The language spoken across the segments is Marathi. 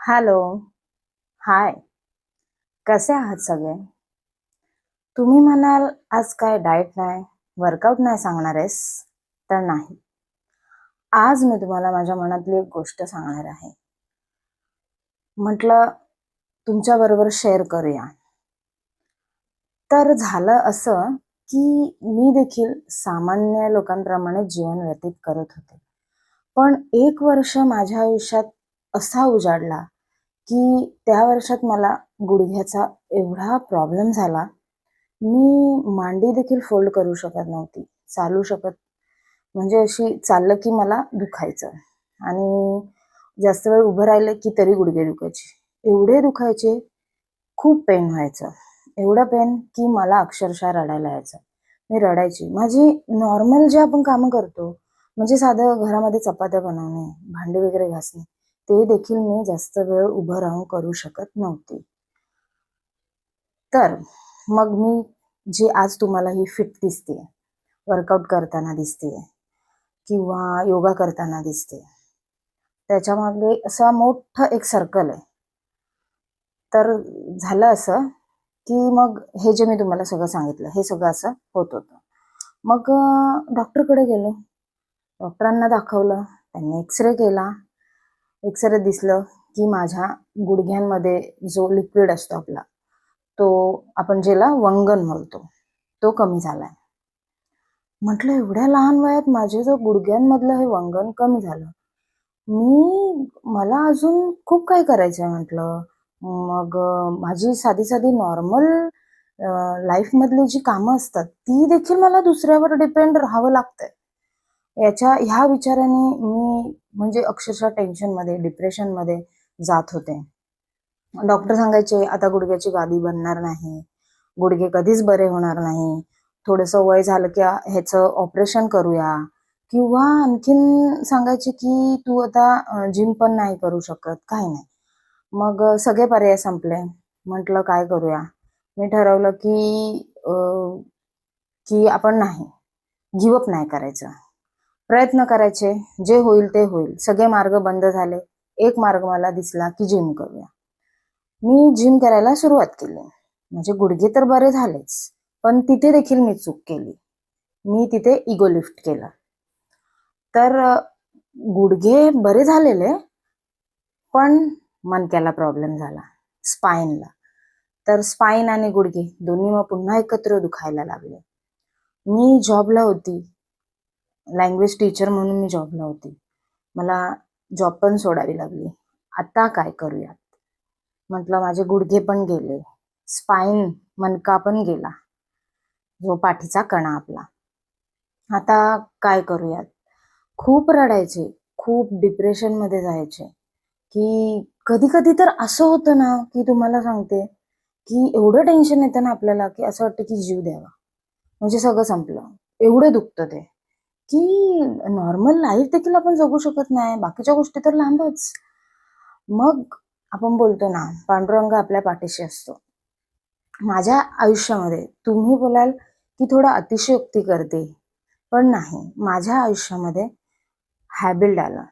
हॅलो. हाय. कसे आहात सगळे? तुम्ही म्हणाल आज काय डाएट नाही, वर्कआउट नाही सांगणार आहेस? तर नाही. आज मी तुम्हाला माझ्या मनातली एक गोष्ट सांगणार आहे. म्हटलं तुमच्या बरोबर शेअर करूया. तर झालं असं, की मी देखील सामान्य लोकांप्रमाणे जीवन व्यतीत करत होते. पण 1 वर्ष माझ्या आयुष्यात असा उजाडला, की त्या वर्षात मला गुडघ्याचा एवढा प्रॉब्लेम झाला, मी मांडी देखील फोल्ड करू शकत नव्हती. चालू शकत म्हणजे अशी चाललं की मला दुखायचं आणि जास्त वेळ उभं राहिलं की तरी गुडघे दुखायचे. एवढे दुखायचे, खूप पेन व्हायचं. एवढं पेन की मला अक्षरशः रडायला यायचं. मी रडायची. माझी नॉर्मल जे आपण कामं करतो, म्हणजे साधं घरामध्ये चपात्या बनवणे, भांडी वगैरे घासणे, ते देखील मी जास्त वेळ उभं राहून करू शकत नव्हते. तर मग मी जी आज तुम्हाला ही फिट दिसतेय, वर्कआउट करताना दिसतेय किंवा योगा करताना दिसते. त्याच्यामागे असा मोठं एक सर्कल आहे. तर झालं असं, की मग हे जे मी तुम्हाला सगळं सांगितलं, हे सगळं असं होत होतं. मग डॉक्टरकडे गेलो. डॉक्टरांना दाखवलं. त्यांनी एक्स-रे केला. एक्स-रे दिसलं, की माझ्या गुडघ्यांमध्ये जो लिक्विड असतो आपला, तो आपण ज्याला वंगण म्हणतो, तो कमी झालाय. म्हटलं एवढ्या लहान वयात माझे जो गुडघ्यांमधलं हे वंगण कमी झालं. मला अजून खूप काही करायचंय म्हटलं. मग माझी साधी-साधी नॉर्मल लाईफमधली जी कामं असतात, ती देखील मला दुसऱ्यावर डिपेंड राहावं लागतंय. ह्या विचाराने मी म्हणजे अक्षरशः टेन्शनमध्ये, डिप्रेशनमध्ये जात होते. डॉक्टर सांगायचे, "आता गुडघ्याची गादी बनणार नाही. गुडघे कधीच बरे होणार नाही. थोडंसं वय झालं की ह्याचं ऑपरेशन करूया." किंवा आणखीन सांगायचे, की "तू आता जिम पण नाही करू शकत, काही नाही." मग सगळे पर्याय संपले. म्हटलं काय करूया? मी ठरवलं, की आपण नाही, गिव्ह अप नाही करायचं. प्रयत्न करायचे, जे होईल ते होईल. सगळे मार्ग बंद झाले. एक मार्ग मला दिसला, की जिम करूया. मी जिम करायला सुरुवात केली. माझे गुडघे तर बरे झालेच, पण तिथे देखील मी चूक केली. मी तिथे इगो लिफ्ट केलं. तर गुडघे बरे झालेले, पण मणक्याला प्रॉब्लेम झाला, स्पाईनला. तर स्पाईन आणि गुडघे दोन्ही मग पुन्हा एकत्र दुखायला लागले. मी जॉबला होती. लँग्वेज टीचर म्हणून मी जॉबला होती. मला जॉब पण सोडावी लागली. आता काय करूयात? म्हटलं माझे गुडघे पण गेले. स्पाईन, मणका पण गेला. जो पाठीचा कणा आपला. आता काय करूयात? खूप रडायचे. खूप डिप्रेशनमध्ये जायचे. की कधी-कधी तर असं होतं ना, की तुम्हाला सांगते, की एवढं टेन्शन येतं ना आपल्याला, की असं वाटतं की जीव द्यावा. म्हणजे सगळं संपलं. एवढं दुखतं ते, की नॉर्मल लाईफ देखील आपण जगू शकत नाही. बाकीच्या गोष्टी तर लांबच. मग आपण बोलतो ना, पांडुरंग आपल्या पाठीशी असतो. माझ्या आयुष्यामध्ये तुम्ही बोलाल, की थोडं अतिशयोक्ती करते. पण नाही. माझ्या आयुष्यामध्ये हॅबिट आलं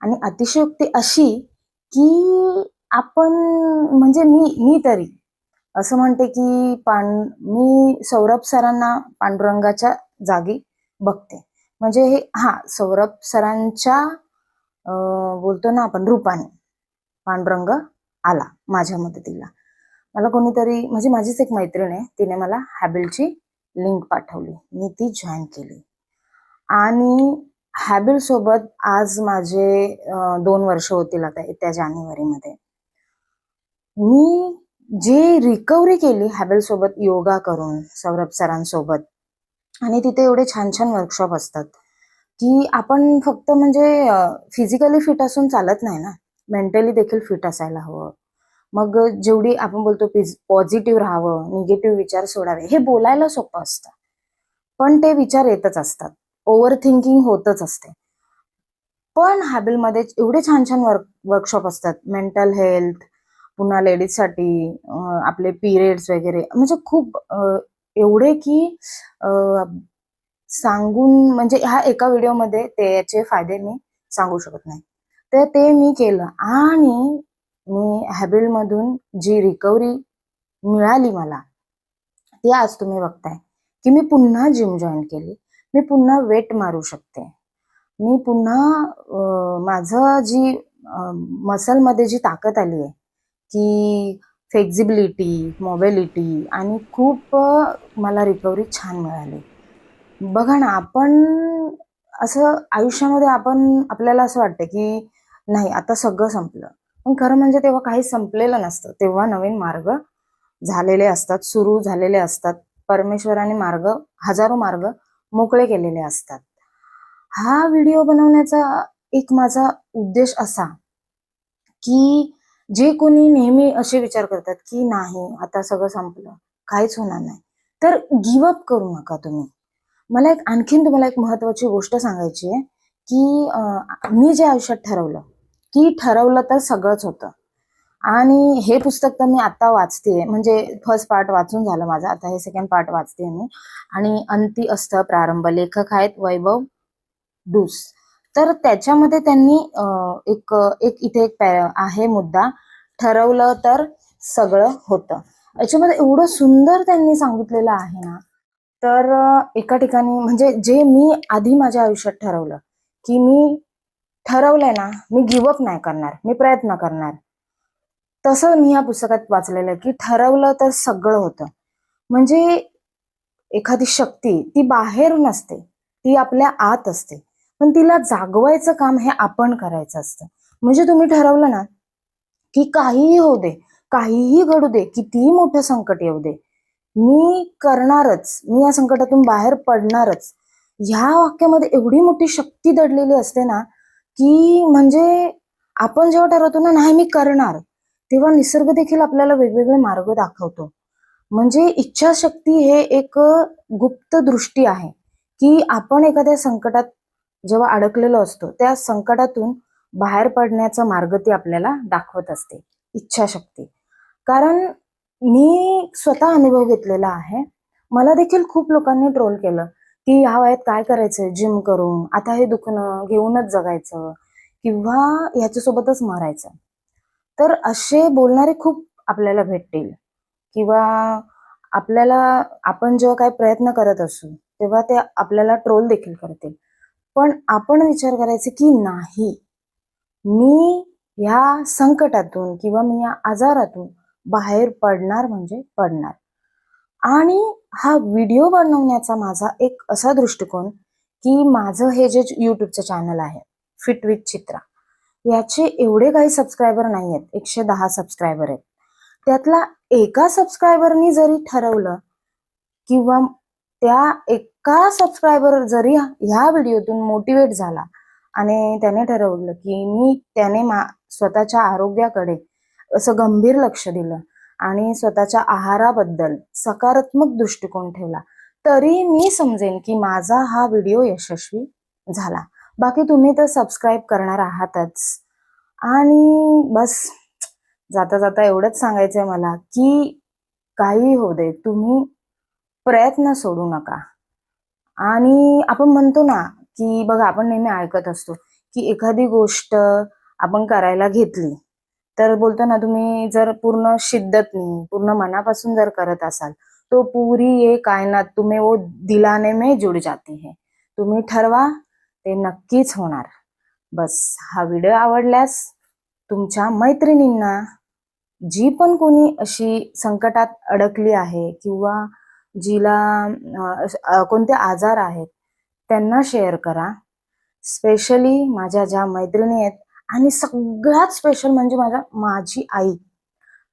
आणि अतिशयोक्ती अशी, की आपण म्हणजे मी तरी असं म्हणते, की मी सौरभ सरांना पांडुरंगाच्या जागी बघते. म्हणजे हे हां, सौरभ सरांच्या बोलतो ना आपण रूपाने पांडुरंग आला माझ्या मदतीला. मला कोणीतरी म्हणजे माझीच एक मैत्रीण आहे, तिने मला हॅबिलची लिंक पाठवली. मी ती जॉइन केली आणि हॅबिल सोबत आज माझे 2 वर्ष होतील आता येत्या जानेवारीमध्ये. मी जी रिकव्हरी केली हॅबेल सोबत योगा करून, सौरभ सरांसोबत आणि तिथे एवढे छान-छान वर्कशॉप असतात, की आपण फक्त म्हणजे फिजिकली फिट असून चालत नाही ना, मेंटली देखील फिट असायला हवं. मग जेवढी आपण बोलतो पॉझिटिव्ह राहावं, निगेटिव्ह विचार सोडावे, हे बोलायला सोपं असतं. पण ते विचार येतच असतात. ओव्हर थिंकिंग होतच असते. पण हॅबेलमध्ये एवढे छान-छान वर्कशॉप असतात. मेंटल हेल्थ, पुन्हा लेडीजसाठी आपले पिरियड्स वगैरे म्हणजे खूप एवढे की अ, सांगून म्हणजे ह्या एका व्हिडिओमध्ये त्याचे फायदे मी सांगू शकत नाही. तर ते मी केलं आणि मी हॅबिटमधून जी रिकव्हरी मिळाली मला, ती आज तुम्ही बघताय की मी पुन्हा जिम जॉईन केली. मी पुन्हा वेट मारू शकते. मी पुन्हा माझं जी मसलमध्ये जी ताकद आली आहे, की फ्लेक्झिबिलिटी, मोबिलिटी आणि खूप मला रिकव्हरी छान मिळाली. बघा ना, आपण असं आयुष्यामध्ये आपल्याला असं वाटतं, की नाही आता सगळं संपलं. पण खरं म्हणजे तेव्हा काही संपलेलं नसतं. तेव्हा नवीन मार्ग झालेले असतात, सुरू झालेले असतात. परमेश्वराने हजारो मार्ग मोकळे केलेले असतात. हा व्हिडिओ बनवण्याचा एक माझा उद्देश असा, की जे कोणी नेहमी असे विचार करतात, की नाही आता सगळं संपलं, काहीच होणार नाही. तर गिव्ह अप करू नका तुम्ही. मला आणखीन तुम्हाला एक महत्त्वाची गोष्ट सांगायची आहे, की मी जे आयुष्यात ठरवलं, की ठरवलं तर सगळंच होतं. आणि हे पुस्तक तर मी आता वाचतेय, म्हणजे फर्स्ट पार्ट वाचून झालं माझं. आता हे सेकंड पार्ट वाचतेय मी. आणि अंती असतं प्रारंभ. लेखक आहेत वैभव डूस. तर त्याच्यामध्ये त्यांनी एक इथे आहे मुद्दा, ठरवलं तर सगळं होतं. याच्यामध्ये एवढं सुंदर त्यांनी सांगितलेलं आहे ना. तर एका ठिकाणी म्हणजे जे मी आधी माझ्या आयुष्यात ठरवलं, की मी ठरवलंय ना, मी गिव्ह अप नाही करणार, मी प्रयत्न करणार. तसं मी या पुस्तकात वाचलेलं, की ठरवलं तर सगळं होतं. म्हणजे एखादी शक्ती ती बाहेर नसते, ती आपल्या आत असते. पण तिला जागवायचं काम हे आपण करायचं असतं. म्हणजे तुम्ही ठरवलं ना, की काहीही होऊ दे, काहीही घडू दे, कितीही मोठं संकट येऊ दे, मी करणारच, मी या संकटातून बाहेर पडणारच. ह्या वाक्यामध्ये एवढी मोठी शक्ती दडलेली असते ना, की म्हणजे आपण जेव्हा ठरवतो ना, नाही मी करणार, तेव्हा निसर्ग देखील आपल्याला वेगवेगळे मार्ग दाखवतो. म्हणजे इच्छाशक्ती हे एक गुप्त दृष्टी आहे, की आपण एखाद्या संकटात जेव्हा अडकलेलो असतो, त्या संकटातून बाहेर पडण्याचा मार्ग ती आपल्याला दाखवत असते, इच्छाशक्ती. कारण मी स्वतः अनुभव घेतलेला आहे. मला देखील खूप लोकांनी ट्रोल केलं, की ह्या वयात काय करायचंय जिम करून, आता हे दुखणं घेऊनच जगायचं किंवा ह्याच्यासोबतच मरायचं. तर असे बोलणारे खूप आपल्याला भेटतील किंवा आपल्याला आपण जेव्हा काही प्रयत्न करत असू, तेव्हा ते आपल्याला ट्रोल देखील करतील. पण आपण विचार करायचे की नाही, मी या संकटातून किंवा मी या आजारातून बाहेर पडणार म्हणजे पडणार. आणि हा व्हिडिओ बनवण्याचा माझा एक असा दृष्टिकोन, की माझं हे जे YouTubeचं चॅनल आहे, फिट विथ चित्रा, याचे एवढे काही सबस्क्रायबर नाहीयेत. 110 सबस्क्रायबर आहेत. त्यातला एका सबस्क्रायबरनी जरी ठरवलं किंवा त्या एका सबस्क्रायबर जरी ह्या व्हिडिओतून मोटिवेट झाला आणि त्याने ठरवलं, की त्याने स्वतःच्या आरोग्याकडे असं गंभीर लक्ष दिलं आणि स्वतःच्या आहाराबद्दल सकारात्मक दृष्टिकोन ठेवला, तरी मी समजेन, की माझा हा व्हिडिओ यशस्वी झाला. बाकी तुम्ही तर सबस्क्राईब करणार आहातच. आणि बस जाता जाता एवढंच सांगायचंय मला, की काही होऊ दे, तुम्ही प्रयत्न सोडू नका. आणि आपण म्हणतो ना, की बघा आपण नेहमी ऐकत असतो, की एखादी गोष्ट आपण करायला घेतली, तर बोलतो ना तुम्ही जर पूर्ण शिद्दतनी, पूर्ण मनापासून जर करत असाल, तो पूरी ये कायनात तुम्हें वो दिलाने में जुड़ जाती है. तुम्ही ठरवा, ते नक्कीच होणार. बस हा व्हिडिओ आवडल्यास तुमच्या मैत्रिणींना, जी पण कोणी अशी संकटात अडकली आहे किंवा जिला कोणते आजार आहेत, त्यांना शेअर करा. स्पेशली माझ्या ज्या मैत्रिणी आहेत आणि सगळ्यात स्पेशल म्हणजे माझी आई.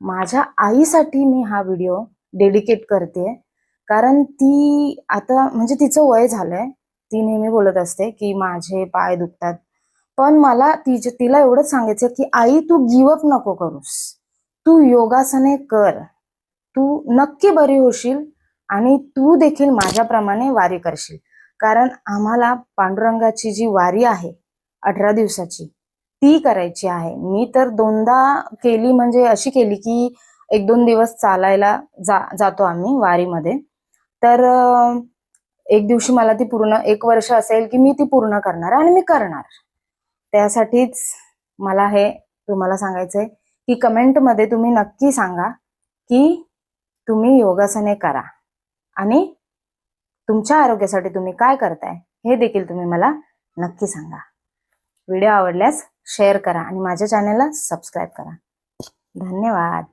माझ्या आईसाठी मी हा व्हिडिओ डेडिकेट करते. कारण ती आता म्हणजे तिचं वय झालंय. ती नेहमी बोलत असते, की माझे पाय दुखतात. पण मला तिला एवढंच सांगायचं, की आई तू गिव्ह अप नको करूस. तू योगासने कर. तू नक्की बरी होशील आणि तू देखील माझ्याप्रमाणे वारी करशील. कारण आम्हाला पांडुरंगाची जी वारी आहे 18 दिवसाची, ती करायची आहे. मी तर 2दा केली, म्हणजे अशी केली, की 1-2 दिवस चालायला जातो आम्ही वारीमध्ये. तर एक दिवशी मला ती पूर्ण 1 वर्ष असेल, की मी ती पूर्ण करणार आणि मी करणार. त्यासाठीच मला हे तुम्हाला सांगायचंय, ती कमेंटमध्ये तुम्ही नक्की सांगा की तुम्ही योगासने करा आणि तुमच्या आरोग्यासाठी तुम्ही काय करताय हे देखील तुम्ही मला नक्की सांगा. व्हिडिओ आवडल्यास शेअर करा आणि माझ्या चॅनलला सबस्क्राईब करा. धन्यवाद.